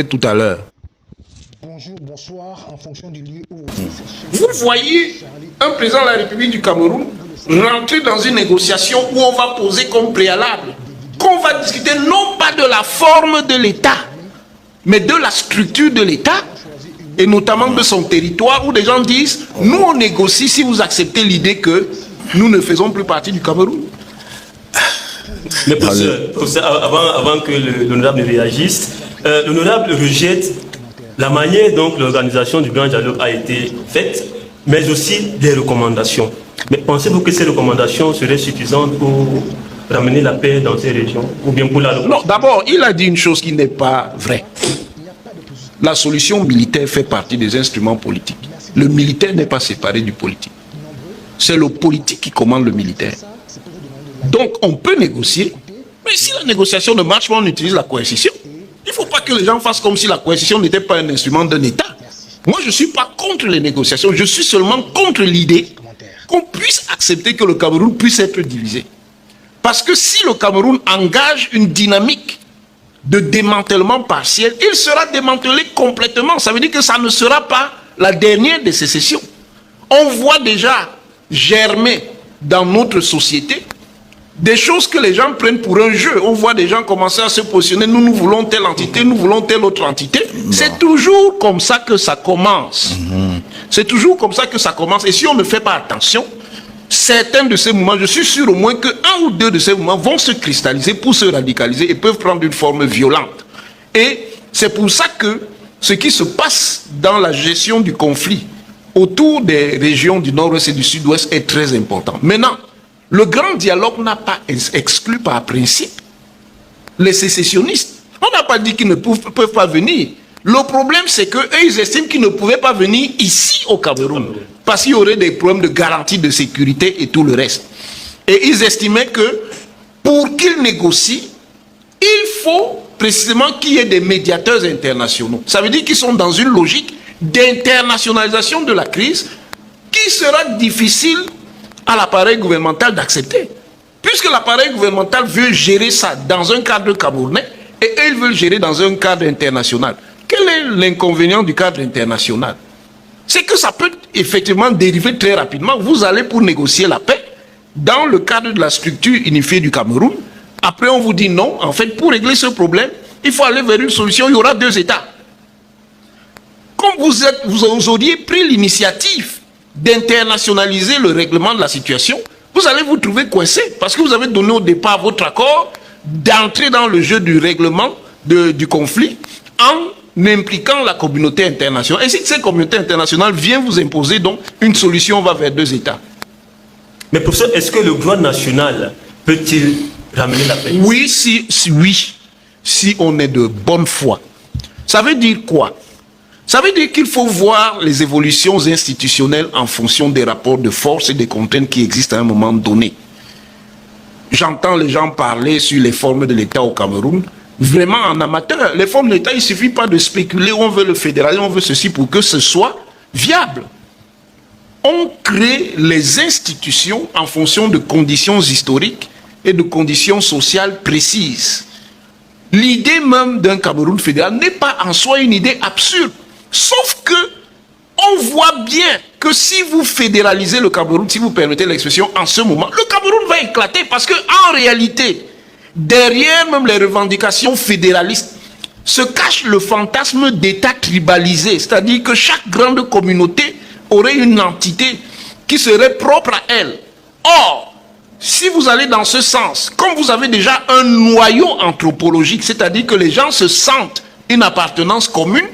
tout à l'heure. Bonjour, bonsoir, en fonction du lieu où vous voyez un président de la République du Cameroun rentrer dans une négociation où on va poser comme préalable qu'on va discuter non pas de la forme de l'État, mais de la structure de l'État, et notamment de son territoire, où des gens disent, nous on négocie si vous acceptez l'idée que nous ne faisons plus partie du Cameroun. Mais professeur, avant que l'honorable ne réagisse, l'honorable rejette la manière dont l'organisation du grand dialogue a été faite, mais aussi des recommandations. Mais pensez-vous que ces recommandations seraient suffisantes pour ramener la paix dans ces régions, ou bien pour la... Non, d'abord, il a dit une chose qui n'est pas vraie. La solution militaire fait partie des instruments politiques. Le militaire n'est pas séparé du politique. C'est le politique qui commande le militaire. Donc, on peut négocier, mais si la négociation ne marche pas, on utilise la coercition. Il ne faut pas que les gens fassent comme si la coercition n'était pas un instrument d'un État. Moi, je ne suis pas contre les négociations, je suis seulement contre l'idée qu'on puisse accepter que le Cameroun puisse être divisé. Parce que si le Cameroun engage une dynamique de démantèlement partiel, il sera démantelé complètement. Ça veut dire que ça ne sera pas la dernière des sécessions. On voit déjà germer dans notre société des choses que les gens prennent pour un jeu. On voit des gens commencer à se positionner, nous voulons telle entité, nous voulons telle autre entité. C'est toujours comme ça que ça commence. C'est toujours comme ça que ça commence. Et si on ne fait pas attention, certains de ces mouvements, je suis sûr au moins que un ou deux de ces mouvements vont se cristalliser pour se radicaliser et peuvent prendre une forme violente. Et c'est pour ça que ce qui se passe dans la gestion du conflit autour des régions du nord-ouest et du sud-ouest est très important. Maintenant, le grand dialogue n'a pas exclu par principe les sécessionnistes. On n'a pas dit qu'ils ne peuvent pas venir. Le problème, c'est qu'eux, ils estiment qu'ils ne pouvaient pas venir ici au Cameroun, parce qu'il y aurait des problèmes de garantie de sécurité et tout le reste. Et ils estimaient que pour qu'ils négocient, il faut précisément qu'il y ait des médiateurs internationaux. Ça veut dire qu'ils sont dans une logique d'internationalisation de la crise qui sera difficile à l'appareil gouvernemental d'accepter. Puisque l'appareil gouvernemental veut gérer ça dans un cadre camerounais et eux, ils veulent gérer dans un cadre international. Quel est l'inconvénient du cadre international? C'est que ça peut effectivement dériver très rapidement. Vous allez pour négocier la paix dans le cadre de la structure unifiée du Cameroun. Après, on vous dit non. En fait, pour régler ce problème, il faut aller vers une solution. Il y aura deux États. Comme vous auriez pris l'initiative d'internationaliser le règlement de la situation, vous allez vous trouver coincé parce que vous avez donné au départ votre accord d'entrer dans le jeu du règlement du conflit en impliquant la communauté internationale. Et si cette communauté internationale vient vous imposer donc une solution, on va vers deux États. Mais professeur, est-ce que le droit national peut-il ramener la paix? Oui, si on est de bonne foi. Ça veut dire quoi? Ça veut dire qu'il faut voir les évolutions institutionnelles en fonction des rapports de force et des contraintes qui existent à un moment donné. J'entends les gens parler sur les formes de l'État au Cameroun, vraiment en amateur. Les formes de l'État, il ne suffit pas de spéculer, on veut le fédéralisme, on veut ceci pour que ce soit viable. On crée les institutions en fonction de conditions historiques et de conditions sociales précises. L'idée même d'un Cameroun fédéral n'est pas en soi une idée absurde. Sauf que on voit bien que si vous fédéralisez le Cameroun, si vous permettez l'expression, en ce moment, le Cameroun va éclater parce qu'en réalité, derrière même les revendications fédéralistes, se cache le fantasme d'État tribalisé. C'est-à-dire que chaque grande communauté aurait une entité qui serait propre à elle. Or, si vous allez dans ce sens, comme vous avez déjà un noyau anthropologique, c'est-à-dire que les gens se sentent une appartenance commune,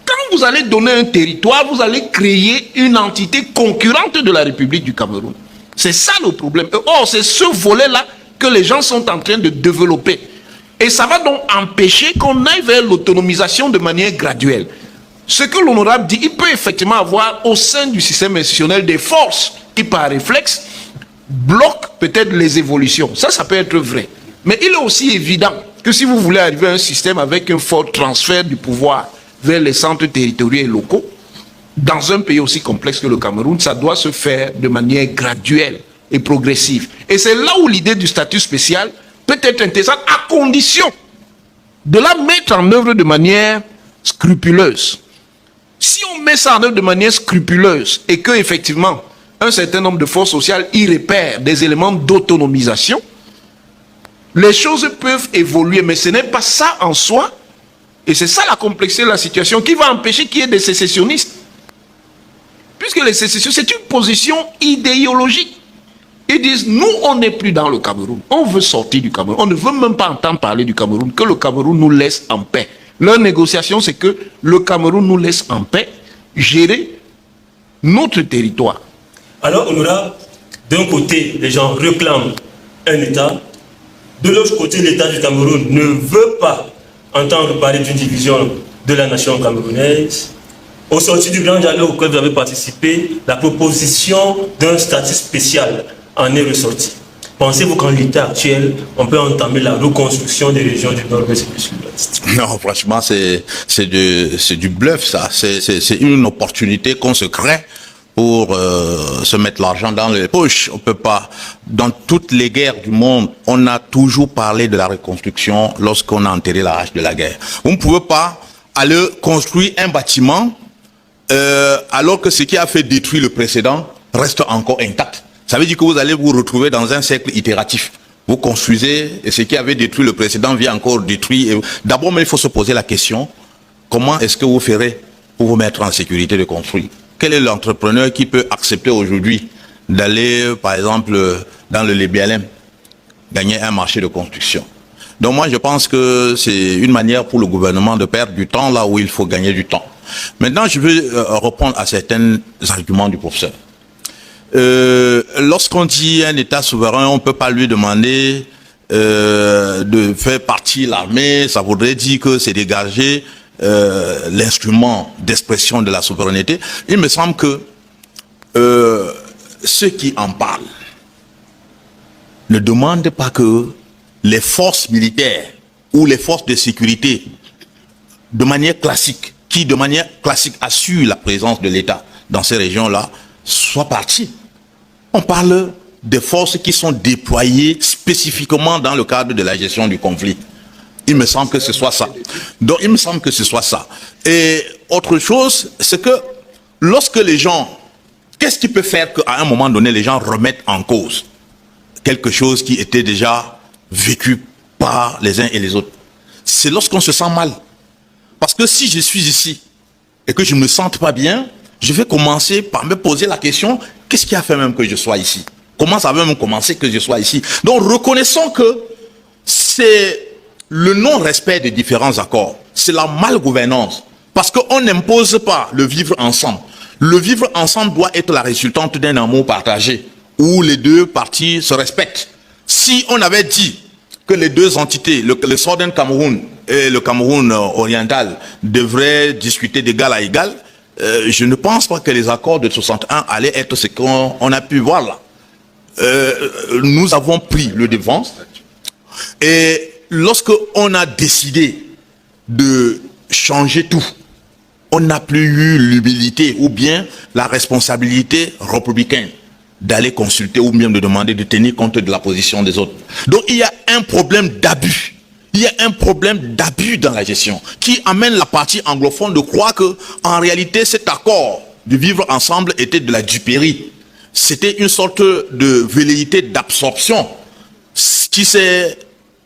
quand vous allez donner un territoire, vous allez créer une entité concurrente de la République du Cameroun. C'est ça le problème. Or, c'est ce volet-là que les gens sont en train de développer. Et ça va donc empêcher qu'on aille vers l'autonomisation de manière graduelle. Ce que l'honorable dit, il peut effectivement avoir au sein du système institutionnel des forces qui, par réflexe, bloquent peut-être les évolutions. Ça peut être vrai. Mais il est aussi évident que si vous voulez arriver à un système avec un fort transfert du pouvoir vers les centres territoriaux et locaux, dans un pays aussi complexe que le Cameroun, ça doit se faire de manière graduelle et progressive. Et c'est là où l'idée du statut spécial peut être intéressante, à condition de la mettre en œuvre de manière scrupuleuse. Si on met ça en œuvre de manière scrupuleuse et que effectivement un certain nombre de forces sociales y repèrent des éléments d'autonomisation, les choses peuvent évoluer, mais ce n'est pas ça en soi, et c'est ça la complexité de la situation qui va empêcher qu'il y ait des sécessionnistes. Puisque les sécessionnistes, c'est une position idéologique. Ils disent, nous, on n'est plus dans le Cameroun. On veut sortir du Cameroun. On ne veut même pas entendre parler du Cameroun, que le Cameroun nous laisse en paix. Leur négociation, c'est que le Cameroun nous laisse en paix, gérer notre territoire. Alors, on aura, d'un côté, les gens réclament un État. De l'autre côté, l'État du Cameroun ne veut pas entendre parler d'une division de la nation camerounaise. Au sortir du grand dialogue auquel vous avez participé, la proposition d'un statut spécial en est ressortie. Pensez-vous qu'en l'état actuel, on peut entamer la reconstruction des régions du Nord-Ouest et du Sud-Ouest? Non, franchement, c'est du bluff, ça. C'est une opportunité qu'on se crée pour se mettre l'argent dans les poches. On peut pas. Dans toutes les guerres du monde, on a toujours parlé de la reconstruction lorsqu'on a enterré la hache de la guerre. Vous ne pouvez pas aller construire un bâtiment alors que ce qui a fait détruire le précédent reste encore intact. Ça veut dire que vous allez vous retrouver dans un cercle itératif. Vous construisez et ce qui avait détruit le précédent vient encore détruire. D'abord, mais il faut se poser la question, comment est-ce que vous ferez pour vous mettre en sécurité de construire? Quel est l'entrepreneur qui peut accepter aujourd'hui d'aller, par exemple, dans le LBLM, gagner un marché de construction? Donc moi, je pense que c'est une manière pour le gouvernement de perdre du temps là où il faut gagner du temps. Maintenant, je veux répondre à certains arguments du professeur. Lorsqu'on dit un État souverain, on ne peut pas lui demander de faire partie de l'armée. Ça voudrait dire que c'est dégager l'instrument d'expression de la souveraineté. Il me semble que ceux qui en parlent ne demandent pas que les forces militaires ou les forces de sécurité, de manière classique, qui de manière classique assurent la présence de l'État dans ces régions-là, soient partis. On parle des forces qui sont déployées spécifiquement dans le cadre de la gestion du conflit. Il me semble que ce soit ça. Donc, il me semble que ce soit ça. Et autre chose, c'est que lorsque les gens... Qu'est-ce qui peut faire qu'à un moment donné, les gens remettent en cause quelque chose qui était déjà vécu par les uns et les autres? C'est lorsqu'on se sent mal. Parce que si je suis ici et que je ne me sente pas bien, je vais commencer par me poser la question, qu'est-ce qui a fait même que je sois ici? Comment ça va même commencer que je sois ici? Donc reconnaissons que c'est le non-respect des différents accords. C'est la malgouvernance. Parce qu'on n'impose pas le vivre ensemble. Le vivre ensemble doit être la résultante d'un amour partagé, où les deux parties se respectent. Si on avait dit que les deux entités, le Southern Cameroun et le Cameroun oriental, devraient discuter d'égal à égal, je ne pense pas que les accords de 61 allaient être ce qu'on a pu voir là. Nous avons pris le devant. Et lorsque on a décidé de changer tout, on n'a plus eu l'humilité ou bien la responsabilité républicaine d'aller consulter ou bien de demander de tenir compte de la position des autres. Donc il y a un problème d'abus. Il y a un problème d'abus dans la gestion qui amène la partie anglophone de croire que en réalité cet accord de vivre ensemble était de la duperie. C'était une sorte de velléité d'absorption qui s'est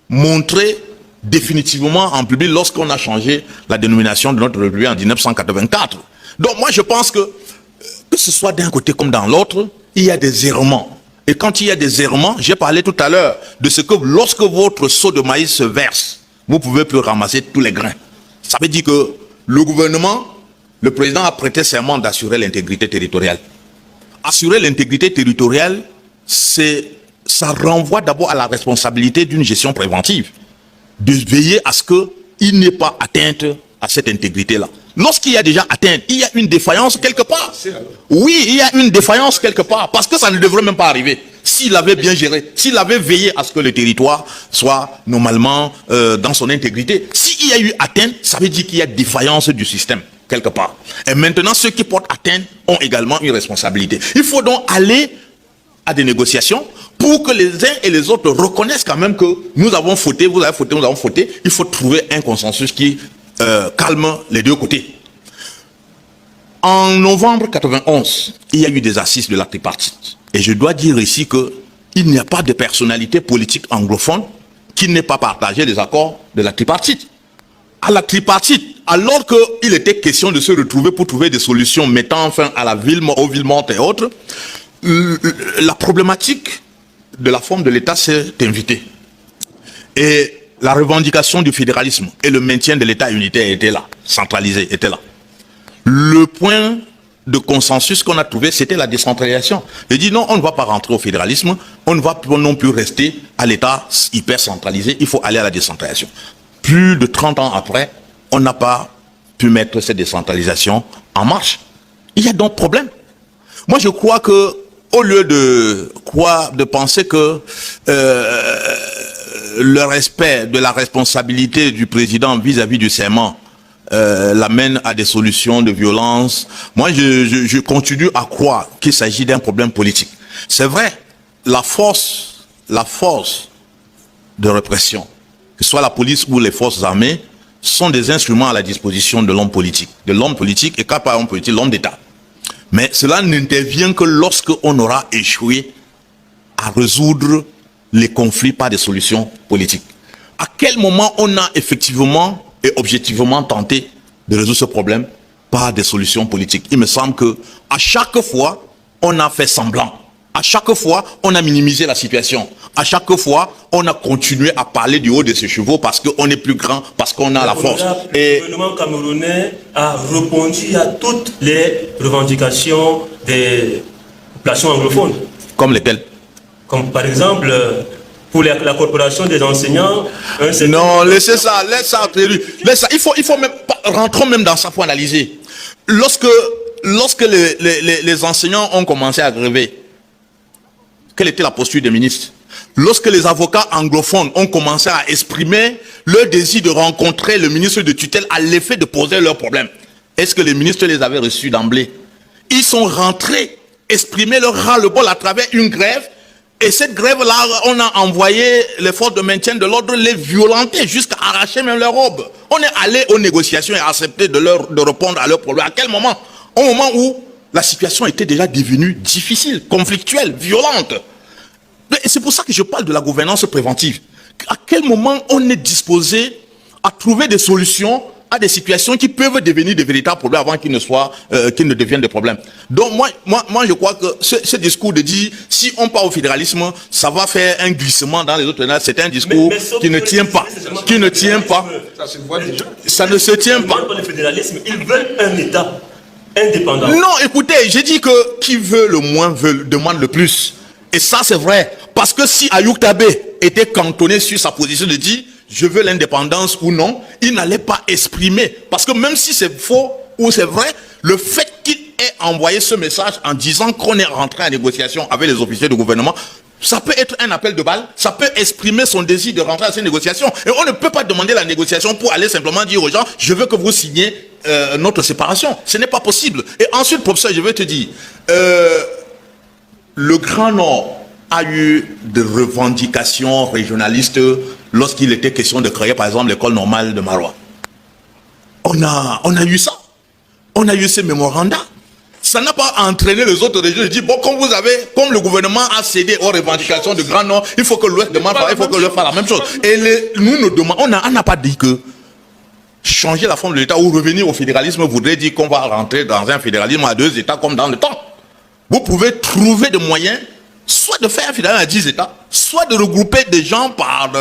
montrée définitivement en public lorsqu'on a changé la dénomination de notre République en 1984. Donc moi je pense que ce soit d'un côté comme dans l'autre, il y a des errements. Et quand il y a des errements, j'ai parlé tout à l'heure de ce que lorsque votre seau de maïs se verse, vous ne pouvez plus ramasser tous les grains. Ça veut dire que le gouvernement, le président a prêté serment d'assurer l'intégrité territoriale. Assurer l'intégrité territoriale, ça renvoie d'abord à la responsabilité d'une gestion préventive, de veiller à ce qu'il n'ait pas atteinte à cette intégrité-là. Lorsqu'il y a déjà atteinte, il y a une défaillance quelque part. Oui, il y a une défaillance quelque part, parce que ça ne devrait même pas arriver. S'il avait bien géré, s'il avait veillé à ce que le territoire soit normalement dans son intégrité, s'il y a eu atteinte, ça veut dire qu'il y a défaillance du système quelque part. Et maintenant, ceux qui portent atteinte ont également une responsabilité. Il faut donc aller à des négociations pour que les uns et les autres reconnaissent quand même que nous avons fauté, vous avez fauté, nous avons fauté. Il faut trouver un consensus qui calme les deux côtés. En novembre 91, il y a eu des assises de la tripartite. Et je dois dire ici qu'il n'y a pas de personnalité politique anglophone qui n'ait pas partagé les accords de la tripartite. À la tripartite, alors qu'il était question de se retrouver pour trouver des solutions mettant fin à la ville, aux villes mortes et autres, la problématique de la forme de l'État s'est invitée. Et la revendication du fédéralisme et le maintien de l'État unitaire était là, centralisé, était là. Le point de consensus qu'on a trouvé, c'était la décentralisation. Je dis non, on ne va pas rentrer au fédéralisme, on ne va non plus rester à l'État hyper centralisé, il faut aller à la décentralisation. Plus de 30 ans après, on n'a pas pu mettre cette décentralisation en marche. Il y a donc problème. Moi, je crois que, au lieu de penser que le respect de la responsabilité du président vis-à-vis du serment l'amène à des solutions de violence. Moi, je continue à croire qu'il s'agit d'un problème politique. C'est vrai, la force de répression, que ce soit la police ou les forces armées, sont des instruments à la disposition de l'homme politique et quand pas l'homme politique, l'homme d'État. Mais cela n'intervient que lorsqu'on aura échoué à résoudre les conflits par des solutions politiques. À quel moment on a effectivement et objectivement tenté de résoudre ce problème par des solutions politiques? Il me semble que à chaque fois, on a fait semblant. À chaque fois, on a minimisé la situation. À chaque fois, on a continué à parler du haut de ses chevaux parce qu'on est plus grand, parce qu'on a la force. Le gouvernement camerounais a répondu à toutes les revendications des populations anglophones. Comme lesquelles? Comme par exemple, pour la corporation des enseignants... Non, laissez ça, laisse ça. Il faut même, rentrons même dans ça pour analyser. Lorsque les enseignants ont commencé à gréver, quelle était la posture des ministres? Lorsque les avocats anglophones ont commencé à exprimer leur désir de rencontrer le ministre de tutelle à l'effet de poser leurs problèmes, est-ce que les ministres les avaient reçus d'emblée? Ils sont rentrés, exprimer leur ras-le-bol à travers une grève, et cette grève-là, on a envoyé les forces de maintien de l'ordre les violenter jusqu'à arracher même leurs robes. On est allé aux négociations et accepté de répondre à leurs problèmes. À quel moment? Au moment où la situation était déjà devenue difficile, conflictuelle, violente. Et c'est pour ça que je parle de la gouvernance préventive. À quel moment on est disposé à trouver des solutions à des situations qui peuvent devenir de véritables problèmes avant qu'ils ne deviennent des problèmes. Donc moi je crois que ce discours de dire si on part au fédéralisme, ça va faire un glissement dans les autres, c'est un discours qui ne tient pas. Qui ne tient pas. Ça ne se tient pas. Le fédéralisme, ils veulent un État indépendant. Non, écoutez, j'ai dit que qui veut le moins demande le plus. Et ça c'est vrai. Parce que si Ayoub Tabé était cantonné sur sa position de dire je veux l'indépendance ou non, il n'allait pas exprimer. Parce que même si c'est faux ou c'est vrai, le fait qu'il ait envoyé ce message en disant qu'on est rentré en négociation avec les officiers du gouvernement, ça peut être un appel de balle, ça peut exprimer son désir de rentrer à ces négociations. Et on ne peut pas demander la négociation pour aller simplement dire aux gens, je veux que vous signiez notre séparation. Ce n'est pas possible. Et ensuite, professeur, je vais te dire, le Grand Nord a eu des revendications régionalistes lorsqu'il était question de créer par exemple l'école normale de Marois. On a eu ça. On a eu ces mémorandas. Ça n'a pas entraîné les autres régions. Je dis, bon, comme le gouvernement a cédé aux revendications du Grand Nord, il faut que l'Ouest demande, il faut que l'Ouest fasse la même chose. Et nous nous demandons, on n'a pas dit que changer la forme de l'État ou revenir au fédéralisme voudrait dire qu'on va rentrer dans un fédéralisme à 2 États comme dans le temps. Vous pouvez trouver des moyens soit de faire un fédéralisme à 10 États, soit de regrouper des gens par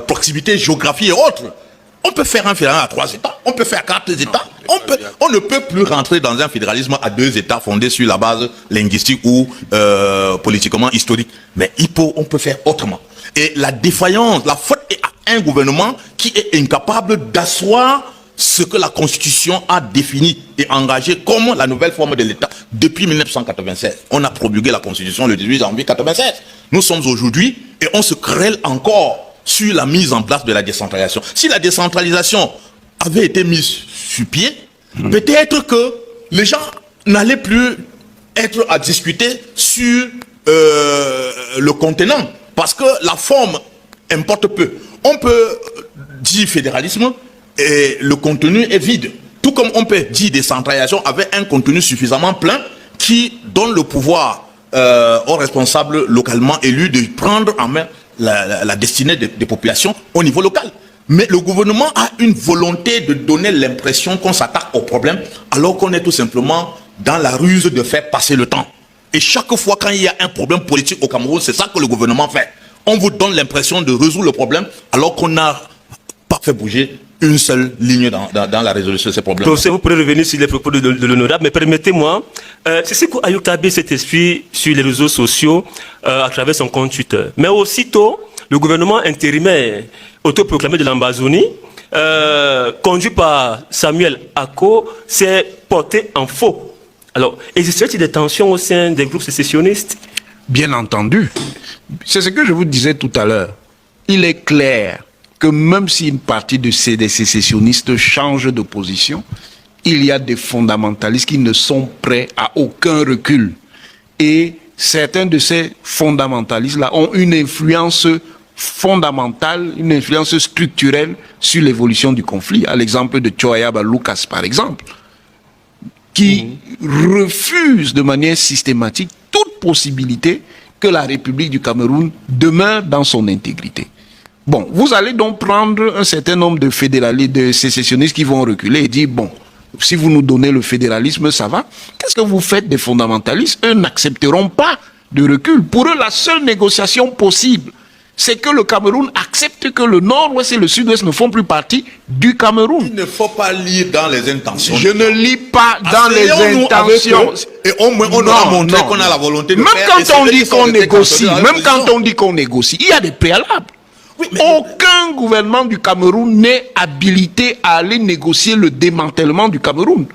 proximité, géographie et autres. On peut faire un fédéralisme à 3 États, on peut faire 4 États. On ne peut plus rentrer dans un fédéralisme à 2 États fondé sur la base linguistique ou politiquement historique. Mais on peut faire autrement. Et la défaillance, la faute est à un gouvernement qui est incapable d'asseoir ce que la Constitution a défini et engagé comme la nouvelle forme de l'État depuis 1996. On a promulgué la Constitution le 18 janvier 1996. Nous sommes aujourd'hui et on se querelle encore sur la mise en place de la décentralisation. Si la décentralisation avait été mise sur pied, peut-être que les gens n'allaient plus être à discuter sur le contenant. Parce que la forme importe peu. On peut dit fédéralisme, et le contenu est vide. Tout comme on peut dire décentralisation avec un contenu suffisamment plein qui donne le pouvoir aux responsables localement élus de prendre en main la destinée des populations au niveau local. Mais le gouvernement a une volonté de donner l'impression qu'on s'attaque au problème alors qu'on est tout simplement dans la ruse de faire passer le temps. Et chaque fois quand il y a un problème politique au Cameroun, c'est ça que le gouvernement fait. On vous donne l'impression de résoudre le problème alors qu'on n'a pas fait bouger une seule ligne dans la résolution de ces problèmes. Professeur, vous pourrez revenir sur les propos de l'honorable, mais permettez-moi, c'est ce qu'Ayou Kabe s'est exprimé sur les réseaux sociaux à travers son compte Twitter. Mais aussitôt, le gouvernement intérimaire autoproclamé de l'Ambazonie, conduit par Samuel Ako, s'est porté en faux. Alors, existerait-il des tensions au sein des groupes sécessionnistes? Bien entendu. C'est ce que je vous disais tout à l'heure. Il est clair que même si une partie des sécessionnistes change de position, il y a des fondamentalistes qui ne sont prêts à aucun recul. Et certains de ces fondamentalistes-là ont une influence fondamentale, une influence structurelle sur l'évolution du conflit. À l'exemple de Choyaba Lucas, par exemple, qui refuse de manière systématique toute possibilité que la République du Cameroun demeure dans son intégrité. Bon, vous allez donc prendre un certain nombre de fédéralistes, de sécessionnistes qui vont reculer et dire, bon, si vous nous donnez le fédéralisme, ça va. Qu'est-ce que vous faites des fondamentalistes? Eux n'accepteront pas de recul. Pour eux, la seule négociation possible, c'est que le Cameroun accepte que le Nord-Ouest et le Sud-Ouest ne font plus partie du Cameroun. Il ne faut pas lire dans les intentions. Je ne lis pas dans les intentions. Et on aura montré qu'on a la volonté de même faire. Quand on dit qu'on négocie, même quand on dit qu'on négocie, il y a des préalables. Oui, aucun gouvernement du Cameroun n'est habilité à aller négocier le démantèlement du Cameroun.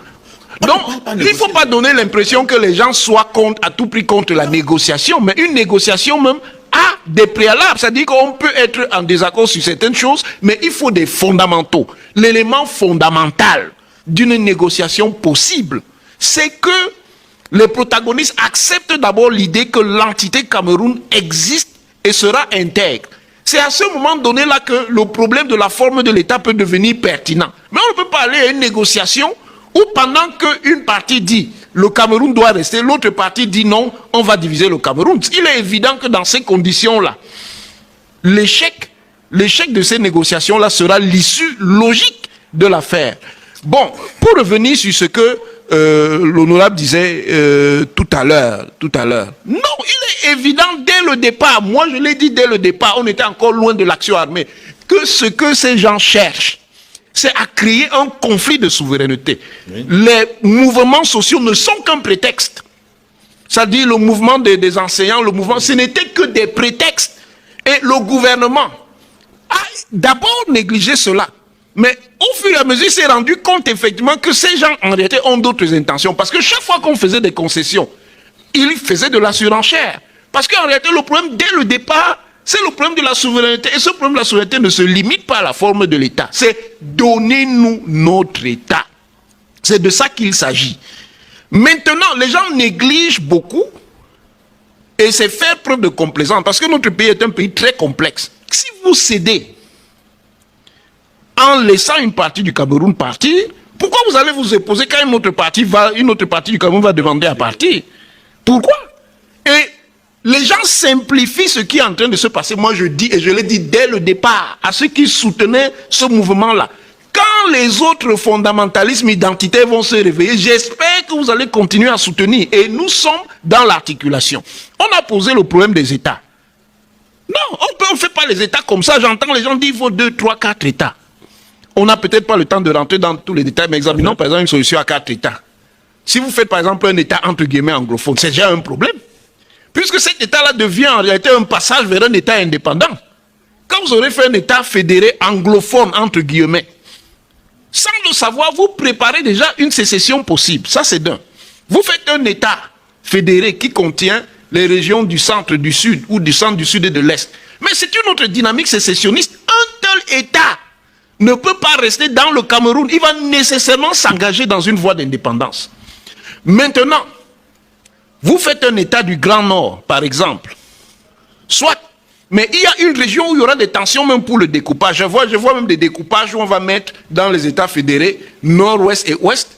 Donc, il ne faut pas donner l'impression que les gens soient à tout prix contre la négociation, mais une négociation même a des préalables. C'est-à-dire qu'on peut être en désaccord sur certaines choses, mais il faut des fondamentaux. L'élément fondamental d'une négociation possible, c'est que les protagonistes acceptent d'abord l'idée que l'entité Cameroun existe et sera intègre. C'est à ce moment donné-là que le problème de la forme de l'État peut devenir pertinent. Mais on ne peut pas aller à une négociation où pendant qu'une partie dit le Cameroun doit rester, l'autre partie dit non, on va diviser le Cameroun. Il est évident que dans ces conditions-là, l'échec de ces négociations-là sera l'issue logique de l'affaire. Bon, pour revenir sur ce que l'honorable disait tout à l'heure. Non, il est évident dès le départ, moi je l'ai dit dès le départ, on était encore loin de l'action armée, que ce que ces gens cherchent, c'est à créer un conflit de souveraineté. Oui. Les mouvements sociaux ne sont qu'un prétexte. C'est-à-dire le mouvement des enseignants, le mouvement, ce n'était que des prétextes. Et le gouvernement a d'abord négligé cela. Mais au fur et à mesure, il s'est rendu compte effectivement que ces gens en réalité ont d'autres intentions. Parce que chaque fois qu'on faisait des concessions, ils faisaient de la surenchère. Parce qu'en réalité, le problème dès le départ, c'est le problème de la souveraineté. Et ce problème de la souveraineté ne se limite pas à la forme de l'État. C'est donnez-nous notre État. C'est de ça qu'il s'agit. Maintenant, les gens négligent beaucoup et c'est faire preuve de complaisance. Parce que notre pays est un pays très complexe. Si vous cédez en laissant une partie du Cameroun partir, pourquoi vous allez vous opposer quand une autre partie du Cameroun va demander à partir? Pourquoi? Et les gens simplifient ce qui est en train de se passer. Moi, je dis, et je l'ai dit dès le départ, à ceux qui soutenaient ce mouvement-là, quand les autres fondamentalismes identitaires vont se réveiller, j'espère que vous allez continuer à soutenir. Et nous sommes dans l'articulation. On a posé le problème des États. Non, on ne fait pas les États comme ça. J'entends les gens dire qu'il faut 2, 3, 4 États. On n'a peut-être pas le temps de rentrer dans tous les détails, mais examinons par exemple une solution à 4 États. Si vous faites par exemple un État entre guillemets anglophone, c'est déjà un problème. Puisque cet État-là devient en réalité un passage vers un État indépendant. Quand vous aurez fait un État fédéré anglophone entre guillemets, sans le savoir, vous préparez déjà une sécession possible. Ça c'est d'un. Vous faites un État fédéré qui contient les régions du centre, du sud, ou du centre, du sud et de l'est. Mais c'est une autre dynamique sécessionniste. Un tel État ne peut pas rester dans le Cameroun. Il va nécessairement s'engager dans une voie d'indépendance. Maintenant, vous faites un État du Grand Nord, par exemple. Soit Mais il y a une région où il y aura des tensions même pour le découpage. Je vois même des découpages où on va mettre dans les États fédérés nord-ouest et ouest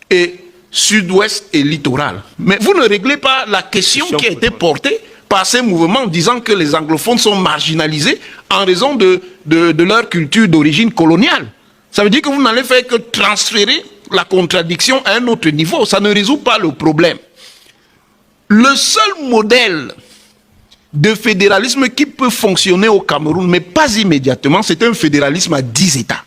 et sud-ouest et littoral. Mais vous ne réglez pas la question qui a été portée par ces mouvements disant que les anglophones sont marginalisés en raison de leur culture d'origine coloniale. Ça veut dire que vous n'allez faire que transférer la contradiction à un autre niveau. Ça ne résout pas le problème. Le seul modèle de fédéralisme qui peut fonctionner au Cameroun, mais pas immédiatement, c'est un fédéralisme à 10 États.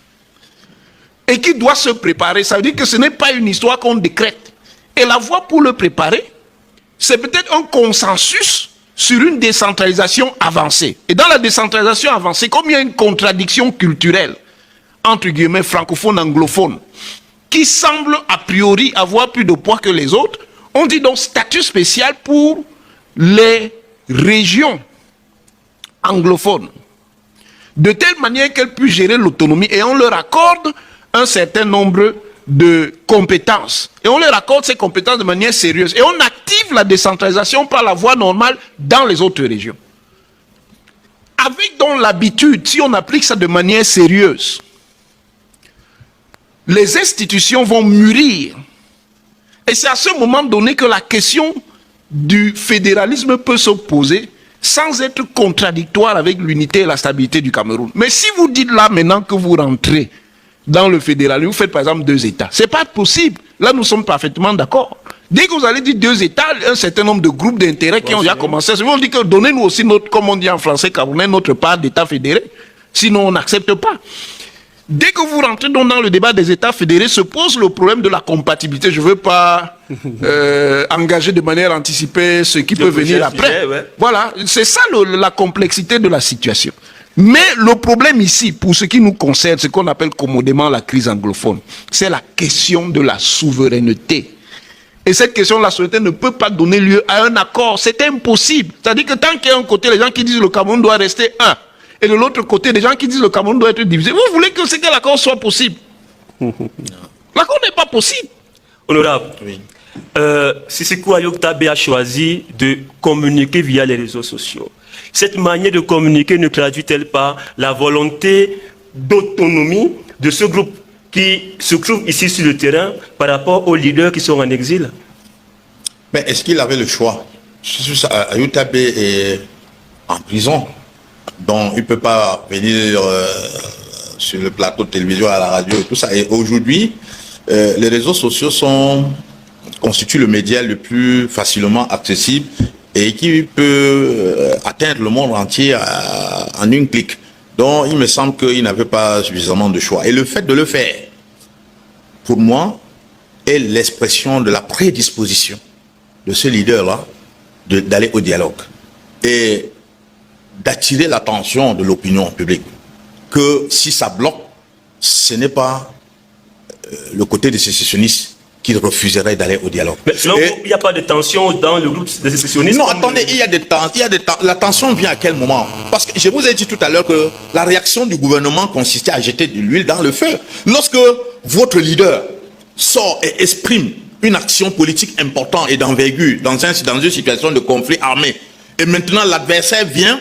Et qui doit se préparer. Ça veut dire que ce n'est pas une histoire qu'on décrète. Et la voie pour le préparer, c'est peut-être un consensus sur une décentralisation avancée. Et dans la décentralisation avancée, comme il y a une contradiction culturelle, entre guillemets, francophone, anglophone, qui semble a priori avoir plus de poids que les autres, on dit donc statut spécial pour les régions anglophones, de telle manière qu'elles puissent gérer l'autonomie et on leur accorde un certain nombre de compétences. Et on leur accorde ces compétences de manière sérieuse. Et on active la décentralisation par la voie normale dans les autres régions. Avec donc l'habitude, si on applique ça de manière sérieuse, les institutions vont mûrir. Et c'est à ce moment donné que la question du fédéralisme peut se poser sans être contradictoire avec l'unité et la stabilité du Cameroun. Mais si vous dites là maintenant que vous rentrez dans le fédéralisme, vous faites par exemple 2 États. Ce n'est pas possible. Là, nous sommes parfaitement d'accord. Dès que vous allez dire 2 États, un certain nombre de groupes d'intérêts qui ont déjà commencé, ils vont dire que donnez-nous aussi notre, comme on dit en français camerounais, notre part d'État fédéré. Sinon, on n'accepte pas. Dès que vous rentrez donc dans le débat des États fédérés, se pose le problème de la compatibilité. Je ne veux pas engager de manière anticipée ce qui peut venir après. Voilà, c'est ça la complexité de la situation. Mais le problème ici, pour ce qui nous concerne, ce qu'on appelle commodément la crise anglophone, c'est la question de la souveraineté. Et cette question de la souveraineté ne peut pas donner lieu à un accord. C'est impossible. C'est-à-dire que tant qu'il y a un côté, les gens qui disent que le Cameroun doit rester un, et de l'autre côté, des gens qui disent que le Cameroun doit être divisé. Vous voulez que l'accord soit possible? L'accord n'est pas possible. Honorable, oui. Sissekou Ayok Tabé a choisi de communiquer via les réseaux sociaux. Cette manière de communiquer ne traduit-elle pas la volonté d'autonomie de ce groupe qui se trouve ici sur le terrain par rapport aux leaders qui sont en exil? Mais est-ce qu'il avait le choix? Ayok Tabé est en prison. Donc, il ne peut pas venir sur le plateau de télévision, à la radio et tout ça. Et aujourd'hui, les réseaux sociaux constituent le média le plus facilement accessible et qui peut atteindre le monde entier en une clic. Donc, il me semble qu'il n'avait pas suffisamment de choix. Et le fait de le faire, pour moi, est l'expression de la prédisposition de ce leader-là d'aller au dialogue. Et d'attirer l'attention de l'opinion publique, que si ça bloque, ce n'est pas le côté des sécessionnistes qui refuserait d'aller au dialogue. Mais selon vous, il n'y a pas de tension dans le groupe des sécessionnistes? Non, attendez, il y a des tensions. La tension vient à quel moment? Parce que je vous ai dit tout à l'heure que la réaction du gouvernement consistait à jeter de l'huile dans le feu. Lorsque votre leader sort et exprime une action politique importante et d'envergure dans une situation de conflit armé, et maintenant l'adversaire vient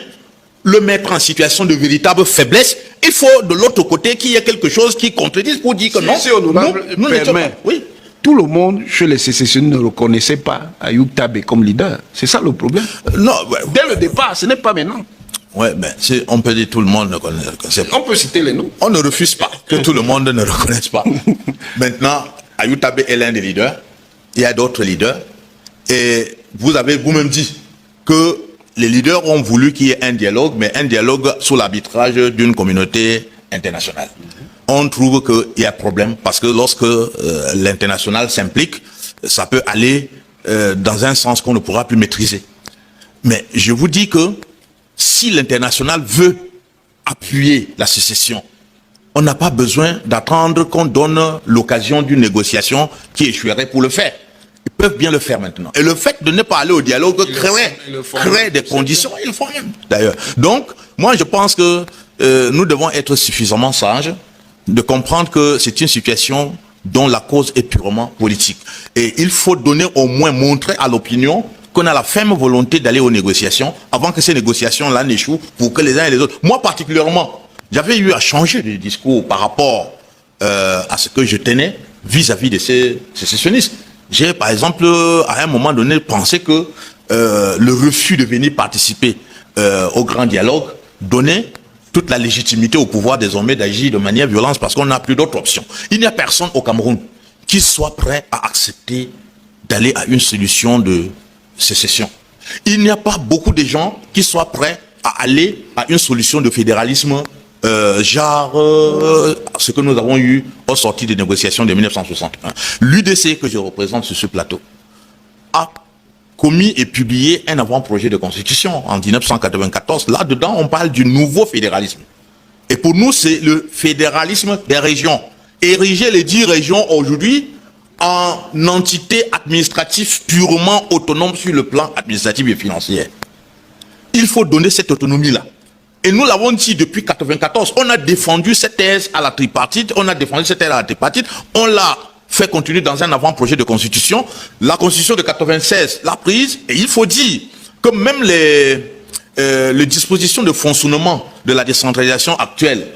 le mettre en situation de véritable faiblesse, il faut de l'autre côté qu'il y ait quelque chose qui contredise pour dire que non, nous n'étions pas. Oui. Tout le monde chez les sécessionnistes ne reconnaissait pas Ayok Tabé comme leader. C'est ça le problème. Non, dès le départ, ce n'est pas maintenant. Oui, mais on peut dire tout le monde ne reconnaît pas. On peut citer les noms. On ne refuse pas que tout le monde ne reconnaisse pas. Maintenant, Ayok Tabé est l'un des leaders. Il y a d'autres leaders. Et vous avez vous-même dit que les leaders ont voulu qu'il y ait un dialogue, mais un dialogue sous l'arbitrage d'une communauté internationale. On trouve qu'il y a problème parce que lorsque l'international s'implique, ça peut aller dans un sens qu'on ne pourra plus maîtriser. Mais je vous dis que si l'international veut appuyer la sécession, on n'a pas besoin d'attendre qu'on donne l'occasion d'une négociation qui échouerait pour le faire. Ils peuvent bien le faire maintenant. Et le fait de ne pas aller au dialogue crée des conditions. Ils le font même, d'ailleurs. Donc, moi, je pense que nous devons être suffisamment sages de comprendre que c'est une situation dont la cause est purement politique. Et il faut donner au moins, montrer à l'opinion qu'on a la ferme volonté d'aller aux négociations avant que ces négociations-là n'échouent pour que les uns et les autres... Moi particulièrement, j'avais eu à changer de discours par rapport à ce que je tenais vis-à-vis de ces sécessionnistes. J'ai par exemple, à un moment donné, pensé que le refus de venir participer au grand dialogue donnait toute la légitimité au pouvoir désormais d'agir de manière violente parce qu'on n'a plus d'autres options. Il n'y a personne au Cameroun qui soit prêt à accepter d'aller à une solution de sécession. Il n'y a pas beaucoup de gens qui soient prêts à aller à une solution de fédéralisme ce que nous avons eu au sorti des négociations de 1961. L'UDC que je représente sur ce plateau a commis et publié un avant-projet de constitution en 1994. Là-dedans, on parle du nouveau fédéralisme. Et pour nous, c'est le fédéralisme des régions. Ériger les 10 régions aujourd'hui en entité administrative purement autonome sur le plan administratif et financier. Il faut donner cette autonomie-là. Et nous l'avons dit depuis 1994. On a défendu cette thèse à la tripartite. On l'a fait continuer dans un avant-projet de constitution. La constitution de 96 l'a prise. Et il faut dire que même les dispositions de fonctionnement de la décentralisation actuelle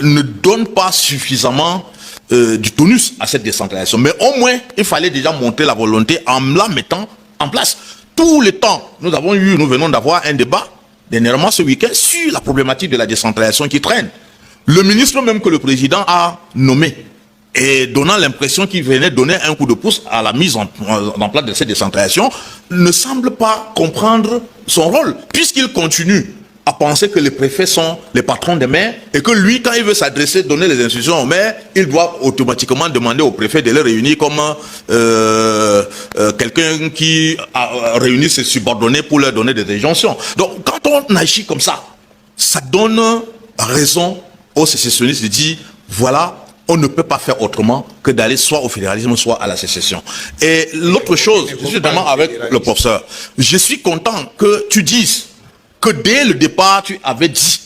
ne donnent pas suffisamment du tonus à cette décentralisation. Mais au moins, il fallait déjà montrer la volonté en la mettant en place. Tout le temps, nous venons d'avoir un débat dernièrement ce week-end sur la problématique de la décentralisation qui traîne. Le ministre même que le président a nommé et donnant l'impression qu'il venait donner un coup de pouce à la mise en place de cette décentralisation ne semble pas comprendre son rôle puisqu'il continue à penser que les préfets sont les patrons des maires et que lui, quand il veut s'adresser, donner les instructions aux maires, il doit automatiquement demander au préfet de les réunir comme quelqu'un qui a réuni ses subordonnés pour leur donner des injonctions. Donc, quand on agit comme ça, ça donne raison aux sécessionnistes de dire, voilà, on ne peut pas faire autrement que d'aller soit au fédéralisme, soit à la sécession. Et l'autre chose, justement avec le professeur, je suis content que tu dises que dès le départ, tu avais dit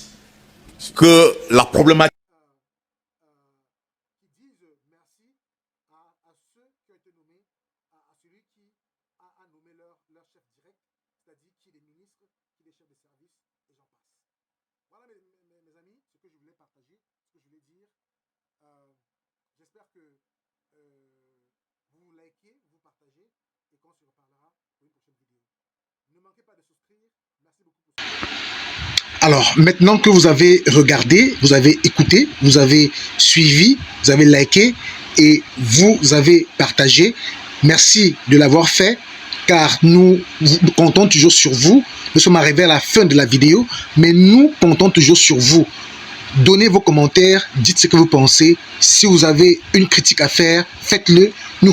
que la problématique... J'espère que vous likez, vous partagez et qu'on se reparlera pour une prochaine vidéo. Ne manquez pas de souscrire. Merci beaucoup. Alors, maintenant que vous avez regardé, vous avez écouté, vous avez suivi, vous avez liké et vous avez partagé, merci de l'avoir fait car nous comptons toujours sur vous. Nous sommes arrivés à la fin de la vidéo, mais nous comptons toujours sur vous. Donnez vos commentaires, dites ce que vous pensez. Si vous avez une critique à faire, faites-le. Nous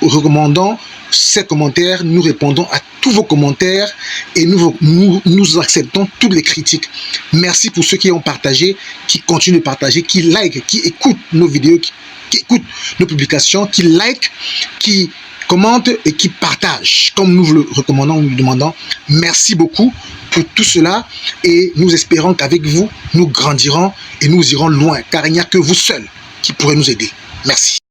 recommandons ces commentaires, nous répondons à tous vos commentaires et nous acceptons toutes les critiques. Merci pour ceux qui ont partagé, qui continuent de partager, qui like, qui écoutent nos vidéos, qui écoutent nos publications, qui like, qui commentent et qui partagent, comme nous vous le recommandons, nous le demandons. Merci beaucoup pour tout cela et nous espérons qu'avec vous, nous grandirons et nous irons loin, car il n'y a que vous seuls qui pourrez nous aider. Merci.